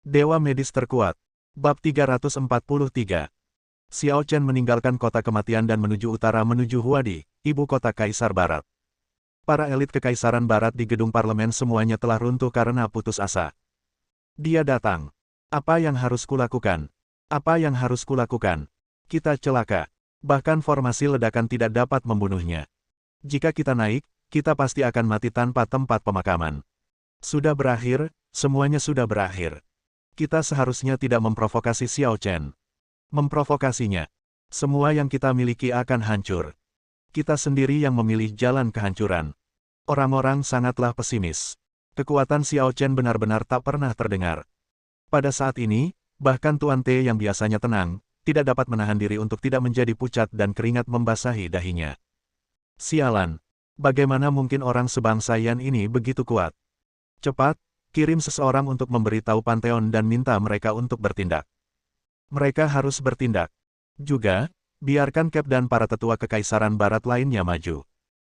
Dewa Medis Terkuat. Bab 343. Xiao Chen meninggalkan kota kematian dan menuju utara menuju Huadi, ibu kota Kaisar Barat. Para elit Kekaisaran Barat di gedung parlemen semuanya telah runtuh karena putus asa. Dia datang. Apa yang harus kulakukan? Apa yang harus kulakukan? Kita celaka. Bahkan formasi ledakan tidak dapat membunuhnya. Jika kita naik, kita pasti akan mati tanpa tempat pemakaman. Sudah berakhir, semuanya sudah berakhir. Kita seharusnya tidak memprovokasi Xiao Chen. Memprovokasinya. Semua yang kita miliki akan hancur. Kita sendiri yang memilih jalan kehancuran. Orang-orang sangatlah pesimis. Kekuatan Xiao Chen benar-benar tak pernah terdengar. Pada saat ini, bahkan Tuan Te yang biasanya tenang, tidak dapat menahan diri untuk tidak menjadi pucat dan keringat membasahi dahinya. Sialan. Bagaimana mungkin orang sebangsa Yan ini begitu kuat? Cepat, kirim seseorang untuk memberitahu Pantheon dan minta mereka untuk bertindak. Mereka harus bertindak. Juga, biarkan Cap dan para tetua Kekaisaran Barat lainnya maju.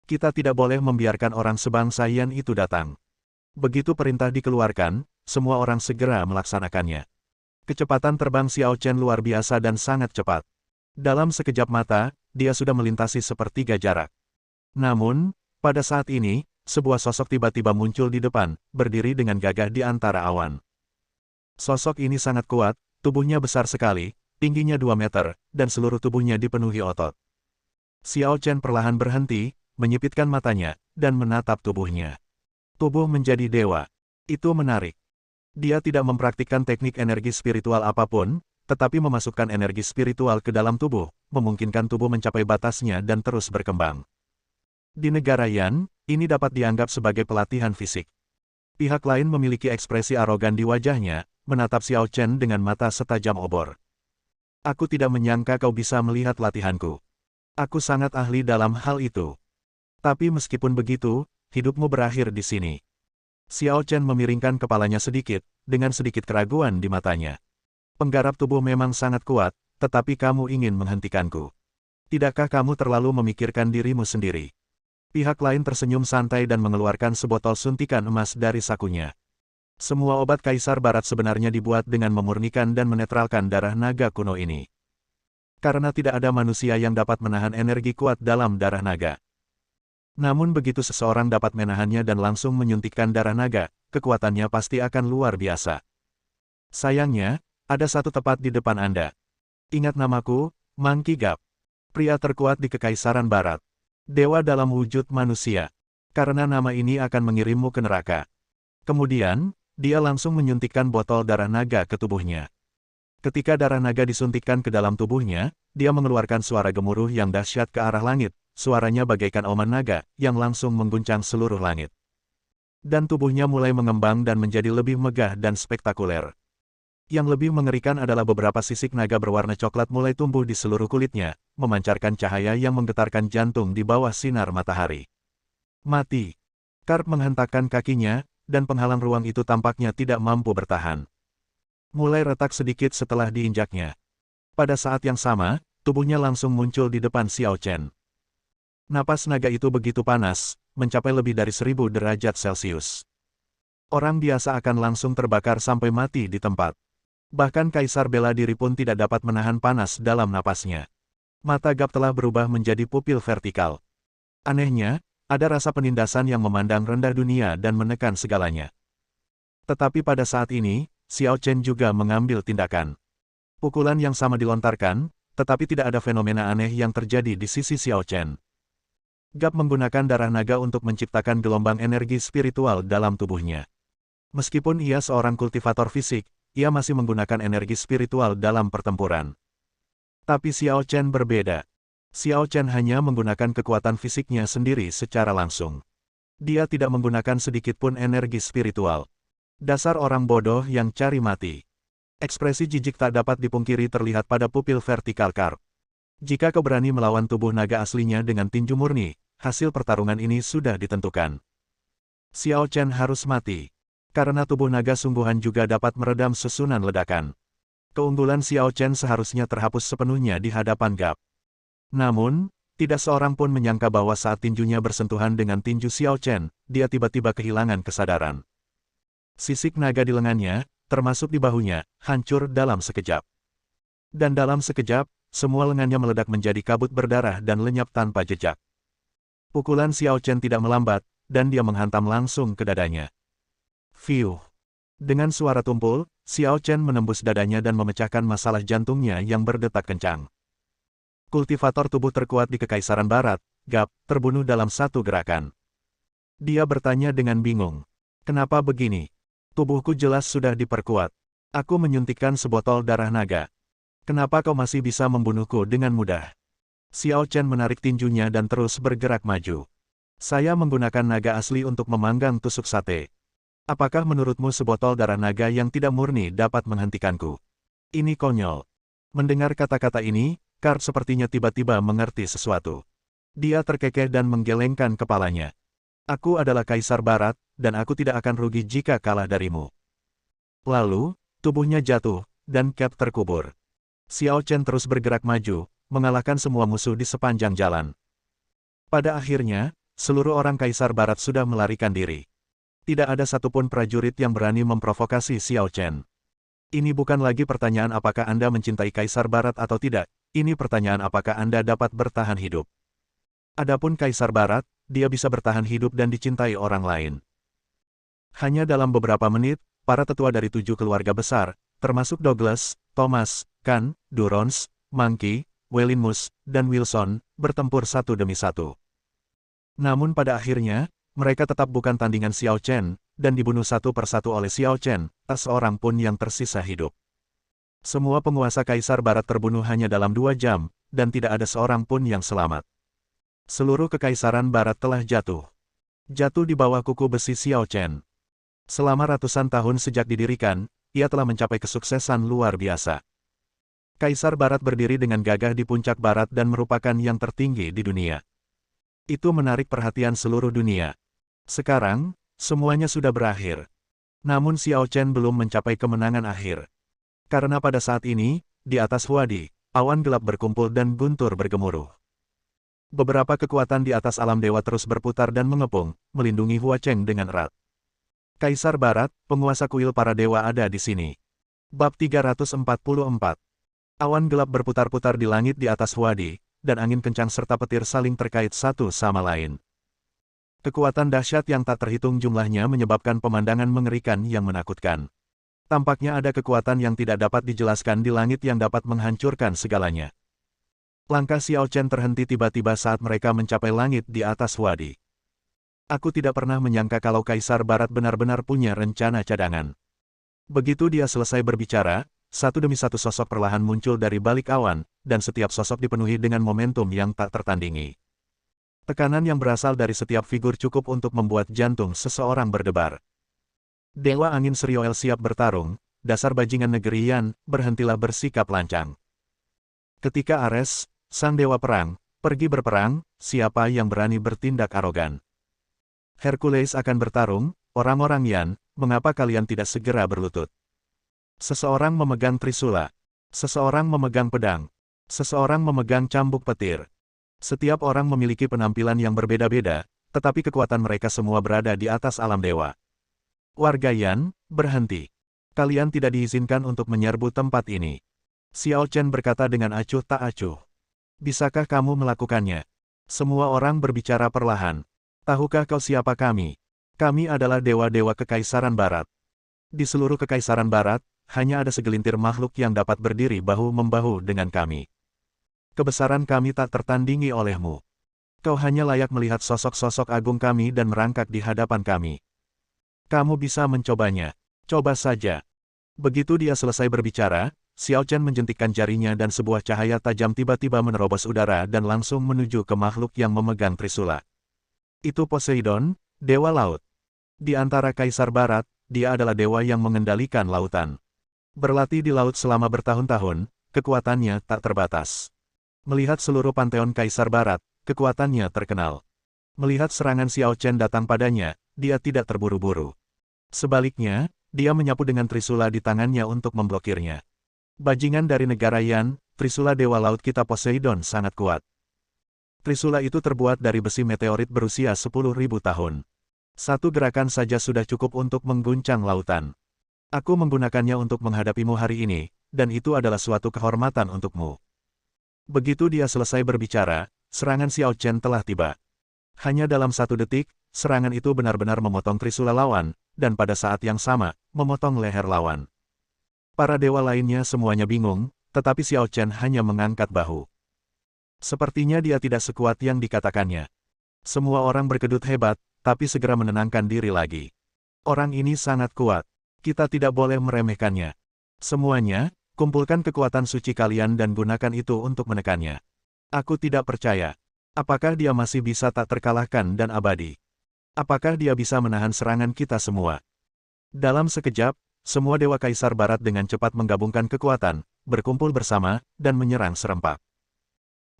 Kita tidak boleh membiarkan orang sebangsa Yan itu datang. Begitu perintah dikeluarkan, semua orang segera melaksanakannya. Kecepatan terbang Xiao Chen luar biasa dan sangat cepat. Dalam sekejap mata, dia sudah melintasi sepertiga jarak. Namun, pada saat ini, sebuah sosok tiba-tiba muncul di depan, berdiri dengan gagah di antara awan. Sosok ini sangat kuat, tubuhnya besar sekali, tingginya 2 meter, dan seluruh tubuhnya dipenuhi otot. Xiao Chen perlahan berhenti, menyipitkan matanya, dan menatap tubuhnya. Tubuh menjadi dewa. Itu menarik. Dia tidak mempraktikkan teknik energi spiritual apapun, tetapi memasukkan energi spiritual ke dalam tubuh, memungkinkan tubuh mencapai batasnya dan terus berkembang. Di negara Yan, ini dapat dianggap sebagai pelatihan fisik. Pihak lain memiliki ekspresi arogan di wajahnya, menatap Xiao Chen dengan mata setajam obor. Aku tidak menyangka kau bisa melihat latihanku. Aku sangat ahli dalam hal itu. Tapi meskipun begitu, hidupmu berakhir di sini. Xiao Chen memiringkan kepalanya sedikit, dengan sedikit keraguan di matanya. Penggarap tubuh memang sangat kuat, tetapi kamu ingin menghentikanku. Tidakkah kamu terlalu memikirkan dirimu sendiri? Pihak lain tersenyum santai dan mengeluarkan sebotol suntikan emas dari sakunya. Semua obat Kaisar Barat sebenarnya dibuat dengan memurnikan dan menetralkan darah naga kuno ini. Karena tidak ada manusia yang dapat menahan energi kuat dalam darah naga. Namun begitu seseorang dapat menahannya dan langsung menyuntikkan darah naga, kekuatannya pasti akan luar biasa. Sayangnya, ada satu tepat di depan Anda. Ingat namaku, Monkey Gap. Pria terkuat di Kekaisaran Barat. Dewa dalam wujud manusia. Karena nama ini akan mengirimmu ke neraka. Kemudian, dia langsung menyuntikkan botol darah naga ke tubuhnya. Ketika darah naga disuntikkan ke dalam tubuhnya, dia mengeluarkan suara gemuruh yang dahsyat ke arah langit. Suaranya bagaikan oman naga, yang langsung mengguncang seluruh langit. Dan tubuhnya mulai mengembang dan menjadi lebih megah dan spektakuler. Yang lebih mengerikan adalah beberapa sisik naga berwarna coklat mulai tumbuh di seluruh kulitnya, memancarkan cahaya yang menggetarkan jantung di bawah sinar matahari. Mati. Karp menghentakkan kakinya, dan penghalang ruang itu tampaknya tidak mampu bertahan. Mulai retak sedikit setelah diinjaknya. Pada saat yang sama, tubuhnya langsung muncul di depan Xiao Chen. Napas naga itu begitu panas, mencapai lebih dari 1000 derajat Celcius. Orang biasa akan langsung terbakar sampai mati di tempat. Bahkan Kaisar bela diri pun tidak dapat menahan panas dalam napasnya. Mata Gap telah berubah menjadi pupil vertikal. Anehnya, ada rasa penindasan yang memandang rendah dunia dan menekan segalanya. Tetapi pada saat ini, Xiao Chen juga mengambil tindakan. Pukulan yang sama dilontarkan, tetapi tidak ada fenomena aneh yang terjadi di sisi Xiao Chen. Gap menggunakan darah naga untuk menciptakan gelombang energi spiritual dalam tubuhnya. Meskipun ia seorang kultivator fisik, ia masih menggunakan energi spiritual dalam pertempuran. Tapi Xiao Chen berbeda. Xiao Chen hanya menggunakan kekuatan fisiknya sendiri secara langsung. Dia tidak menggunakan sedikit pun energi spiritual. Dasar orang bodoh yang cari mati. Ekspresi jijik tak dapat dipungkiri terlihat pada pupil vertikal Karp. Jika kau berani melawan tubuh naga aslinya dengan tinju murni, hasil pertarungan ini sudah ditentukan. Xiao Chen harus mati. Karena tubuh naga sungguhan juga dapat meredam susunan ledakan. Keunggulan Xiao Chen seharusnya terhapus sepenuhnya di hadapan Gap. Namun, tidak seorang pun menyangka bahwa saat tinjunya bersentuhan dengan tinju Xiao Chen, dia tiba-tiba kehilangan kesadaran. Sisik naga di lengannya, termasuk di bahunya, hancur dalam sekejap. Dan dalam sekejap, semua lengannya meledak menjadi kabut berdarah dan lenyap tanpa jejak. Pukulan Xiao Chen tidak melambat, dan dia menghantam langsung ke dadanya. Fiuh. Dengan suara tumpul, Xiao Chen menembus dadanya dan memecahkan masalah jantungnya yang berdetak kencang. Kultivator tubuh terkuat di Kekaisaran Barat, Gap, terbunuh dalam satu gerakan. Dia bertanya dengan bingung. Kenapa begini? Tubuhku jelas sudah diperkuat. Aku menyuntikkan sebotol darah naga. Kenapa kau masih bisa membunuhku dengan mudah? Xiao Chen menarik tinjunya dan terus bergerak maju. Saya menggunakan naga asli untuk memanggang tusuk sate. Apakah menurutmu sebotol darah naga yang tidak murni dapat menghentikanku? Ini konyol. Mendengar kata-kata ini, Karp sepertinya tiba-tiba mengerti sesuatu. Dia terkekeh dan menggelengkan kepalanya. Aku adalah Kaisar Barat, dan aku tidak akan rugi jika kalah darimu. Lalu, tubuhnya jatuh, dan Cap terkubur. Xiao Chen terus bergerak maju, mengalahkan semua musuh di sepanjang jalan. Pada akhirnya, seluruh orang Kaisar Barat sudah melarikan diri. Tidak ada satupun prajurit yang berani memprovokasi Xiao Chen. Ini bukan lagi pertanyaan apakah Anda mencintai Kaisar Barat atau tidak, ini pertanyaan apakah Anda dapat bertahan hidup. Adapun Kaisar Barat, dia bisa bertahan hidup dan dicintai orang lain. Hanya dalam beberapa menit, para tetua dari 7 keluarga besar, termasuk Douglas, Thomas, Khan, Durrance, Monkey, Welinmus, dan Wilson, bertempur satu demi satu. Namun pada akhirnya, mereka tetap bukan tandingan Xiao Chen, dan dibunuh satu persatu oleh Xiao Chen, tak seorang pun yang tersisa hidup. Semua penguasa Kaisar Barat terbunuh hanya dalam 2 jam, dan tidak ada seorang pun yang selamat. Seluruh Kekaisaran Barat telah jatuh. Jatuh di bawah kuku besi Xiao Chen. Selama ratusan tahun sejak didirikan, ia telah mencapai kesuksesan luar biasa. Kaisar Barat berdiri dengan gagah di puncak Barat dan merupakan yang tertinggi di dunia. Itu menarik perhatian seluruh dunia. Sekarang, semuanya sudah berakhir. Namun Xiao Chen belum mencapai kemenangan akhir. Karena pada saat ini, di atas Huadi, awan gelap berkumpul dan guntur bergemuruh. Beberapa kekuatan di atas alam dewa terus berputar dan mengepung, melindungi Hua Cheng dengan erat. Kaisar Barat, penguasa kuil para dewa ada di sini. Bab 344. Awan gelap berputar-putar di langit di atas Huadi, dan angin kencang serta petir saling terkait satu sama lain. Kekuatan dahsyat yang tak terhitung jumlahnya menyebabkan pemandangan mengerikan yang menakutkan. Tampaknya ada kekuatan yang tidak dapat dijelaskan di langit yang dapat menghancurkan segalanya. Langkah Xiao Chen terhenti tiba-tiba saat mereka mencapai langit di atas Huadi. Aku tidak pernah menyangka kalau Kaisar Barat benar-benar punya rencana cadangan. Begitu dia selesai berbicara, satu demi satu sosok perlahan muncul dari balik awan, dan setiap sosok dipenuhi dengan momentum yang tak tertandingi. Tekanan yang berasal dari setiap figur cukup untuk membuat jantung seseorang berdebar. Dewa Angin Serioel siap bertarung, dasar bajingan negeri Yan, berhentilah bersikap lancang. Ketika Ares, sang dewa perang, pergi berperang, siapa yang berani bertindak arogan? Hercules akan bertarung, orang-orang Yan, mengapa kalian tidak segera berlutut? Seseorang memegang trisula. Seseorang memegang pedang. Seseorang memegang cambuk petir. Setiap orang memiliki penampilan yang berbeda-beda, tetapi kekuatan mereka semua berada di atas alam dewa. Warga Yan, berhenti. Kalian tidak diizinkan untuk menyerbu tempat ini. Xiao Chen berkata dengan acuh tak acuh. Bisakah kamu melakukannya? Semua orang berbicara perlahan. Tahukah kau siapa kami? Kami adalah dewa-dewa Kekaisaran Barat. Di seluruh Kekaisaran Barat, hanya ada segelintir makhluk yang dapat berdiri bahu-membahu dengan kami. Kebesaran kami tak tertandingi olehmu. Kau hanya layak melihat sosok-sosok agung kami dan merangkak di hadapan kami. Kamu bisa mencobanya. Coba saja. Begitu dia selesai berbicara, Xiao Chen menjentikkan jarinya dan sebuah cahaya tajam tiba-tiba menerobos udara dan langsung menuju ke makhluk yang memegang trisula. Itu Poseidon, Dewa Laut. Di antara Kaisar Barat, dia adalah dewa yang mengendalikan lautan. Berlatih di laut selama bertahun-tahun, kekuatannya tak terbatas. Melihat seluruh panteon Kaisar Barat, kekuatannya terkenal. Melihat serangan Xiao Chen datang padanya, dia tidak terburu-buru. Sebaliknya, dia menyapu dengan trisula di tangannya untuk memblokirnya. Bajingan dari negara Yan, trisula Dewa Laut kita Poseidon sangat kuat. Trisula itu terbuat dari besi meteorit berusia 10.000 tahun. Satu gerakan saja sudah cukup untuk mengguncang lautan. Aku menggunakannya untuk menghadapimu hari ini, dan itu adalah suatu kehormatan untukmu. Begitu dia selesai berbicara, serangan Xiao Chen telah tiba. Hanya dalam 1 detik, serangan itu benar-benar memotong trisula lawan, dan pada saat yang sama, memotong leher lawan. Para dewa lainnya semuanya bingung, tetapi Xiao Chen hanya mengangkat bahu. Sepertinya dia tidak sekuat yang dikatakannya. Semua orang berkedut hebat, tapi segera menenangkan diri lagi. Orang ini sangat kuat. Kita tidak boleh meremehkannya. Semuanya, kumpulkan kekuatan suci kalian dan gunakan itu untuk menekannya. Aku tidak percaya. Apakah dia masih bisa tak terkalahkan dan abadi? Apakah dia bisa menahan serangan kita semua? Dalam sekejap, semua Dewa Kaisar Barat dengan cepat menggabungkan kekuatan, berkumpul bersama, dan menyerang serempak.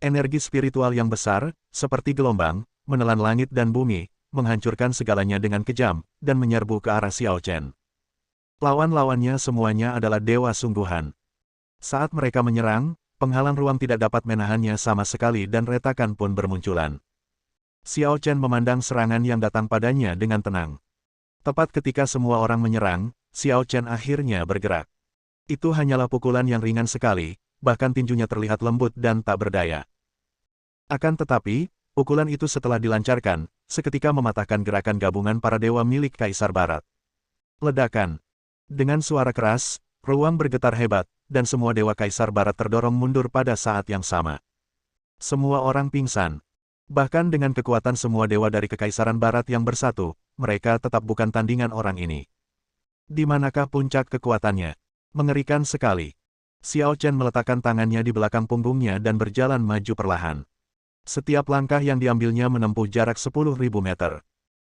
Energi spiritual yang besar, seperti gelombang, menelan langit dan bumi, menghancurkan segalanya dengan kejam, dan menyerbu ke arah Xiao Chen. Lawan-lawannya semuanya adalah dewa sungguhan. Saat mereka menyerang, penghalang ruang tidak dapat menahannya sama sekali dan retakan pun bermunculan. Xiao Chen memandang serangan yang datang padanya dengan tenang. Tepat ketika semua orang menyerang, Xiao Chen akhirnya bergerak. Itu hanyalah pukulan yang ringan sekali, bahkan tinjunya terlihat lembut dan tak berdaya. Akan tetapi, pukulan itu setelah dilancarkan, seketika mematahkan gerakan gabungan para dewa milik Kaisar Barat. Ledakan. Dengan suara keras, ruang bergetar hebat, dan semua dewa Kaisar Barat terdorong mundur pada saat yang sama. Semua orang pingsan. Bahkan dengan kekuatan semua dewa dari Kekaisaran Barat yang bersatu, mereka tetap bukan tandingan orang ini. Di manakah puncak kekuatannya? Mengerikan sekali. Xiao Chen meletakkan tangannya di belakang punggungnya dan berjalan maju perlahan. Setiap langkah yang diambilnya menempuh jarak 10.000 meter.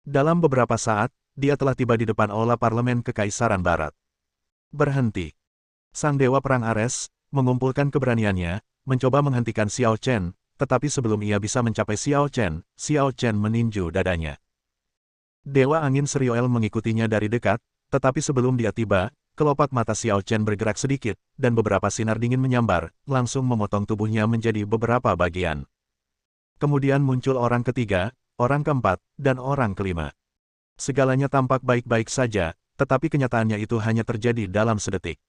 Dalam beberapa saat, dia telah tiba di depan aula parlemen Kekaisaran Barat. Berhenti. Sang Dewa Perang Ares, mengumpulkan keberaniannya, mencoba menghentikan Xiao Chen, tetapi sebelum ia bisa mencapai Xiao Chen meninju dadanya. Dewa Angin Serioel mengikutinya dari dekat, tetapi sebelum dia tiba, kelopak mata Xiao Chen bergerak sedikit, dan beberapa sinar dingin menyambar, langsung memotong tubuhnya menjadi beberapa bagian. Kemudian muncul orang ketiga, orang keempat, dan orang kelima. Segalanya tampak baik-baik saja, tetapi kenyataannya itu hanya terjadi dalam sedetik.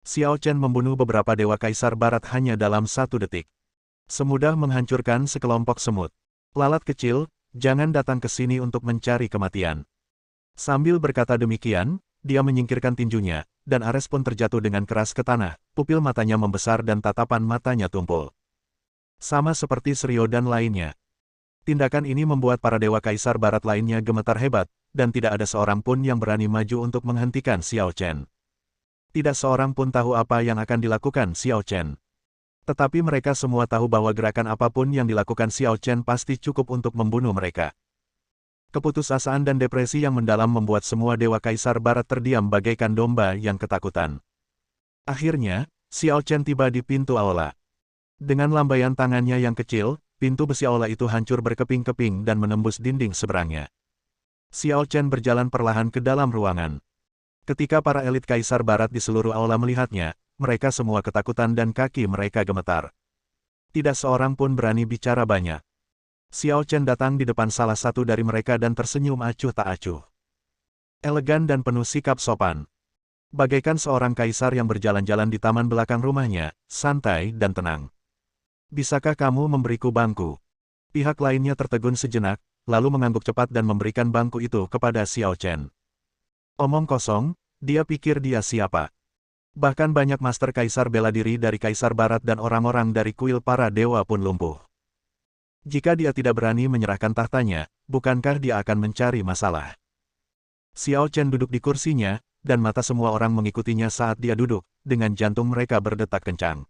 Xiao Chen membunuh beberapa dewa Kaisar Barat hanya dalam 1 detik. Semudah menghancurkan sekelompok semut. Lalat kecil, jangan datang ke sini untuk mencari kematian. Sambil berkata demikian, dia menyingkirkan tinjunya, dan Ares pun terjatuh dengan keras ke tanah, pupil matanya membesar dan tatapan matanya tumpul. Sama seperti Serio dan lainnya. Tindakan ini membuat para dewa Kaisar Barat lainnya gemetar hebat, dan tidak ada seorang pun yang berani maju untuk menghentikan Xiao Chen. Tidak seorang pun tahu apa yang akan dilakukan Xiao Chen. Tetapi mereka semua tahu bahwa gerakan apapun yang dilakukan Xiao Chen pasti cukup untuk membunuh mereka. Keputusasaan dan depresi yang mendalam membuat semua dewa Kaisar Barat terdiam bagaikan domba yang ketakutan. Akhirnya, Xiao Chen tiba di pintu aula. Dengan lambaian tangannya yang kecil, pintu besi aula itu hancur berkeping-keping dan menembus dinding seberangnya. Xiao Chen berjalan perlahan ke dalam ruangan. Ketika para elit Kaisar Barat di seluruh aula melihatnya, mereka semua ketakutan dan kaki mereka gemetar. Tidak seorang pun berani bicara banyak. Xiao Chen datang di depan salah satu dari mereka dan tersenyum acuh tak acuh. Elegan dan penuh sikap sopan. Bagaikan seorang kaisar yang berjalan-jalan di taman belakang rumahnya, santai dan tenang. Bisakah kamu memberiku bangku? Pihak lainnya tertegun sejenak, lalu mengangguk cepat dan memberikan bangku itu kepada Xiao Chen. Omong kosong, dia pikir dia siapa? Bahkan banyak master kaisar bela diri dari Kaisar Barat dan orang-orang dari kuil para dewa pun lumpuh. Jika dia tidak berani menyerahkan tahtanya, bukankah dia akan mencari masalah? Xiao Chen duduk di kursinya, dan mata semua orang mengikutinya saat dia duduk, dengan jantung mereka berdetak kencang.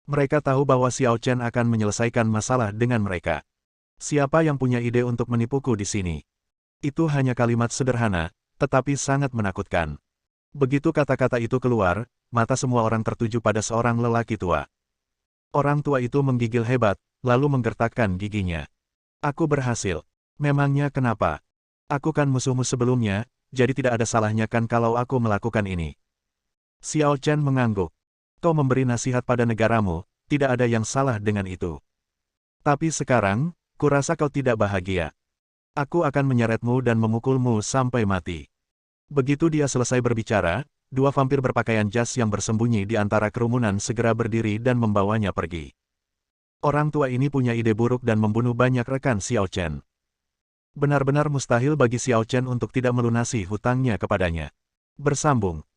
Mereka tahu bahwa Xiao Chen akan menyelesaikan masalah dengan mereka. Siapa yang punya ide untuk menipuku di sini? Itu hanya kalimat sederhana, tetapi sangat menakutkan. Begitu kata-kata itu keluar, mata semua orang tertuju pada seorang lelaki tua. Orang tua itu menggigil hebat, lalu menggertakkan giginya. Aku berhasil. Memangnya kenapa? Aku kan musuhmu sebelumnya, jadi tidak ada salahnya kan kalau aku melakukan ini. Xiao Chen mengangguk. Kau memberi nasihat pada negaramu, tidak ada yang salah dengan itu. Tapi sekarang, kurasa kau tidak bahagia. Aku akan menyeretmu dan memukulmu sampai mati. Begitu dia selesai berbicara, dua vampir berpakaian jas yang bersembunyi di antara kerumunan segera berdiri dan membawanya pergi. Orang tua ini punya ide buruk dan membunuh banyak rekan Xiao Chen. Benar-benar mustahil bagi Xiao Chen untuk tidak melunasi hutangnya kepadanya. Bersambung.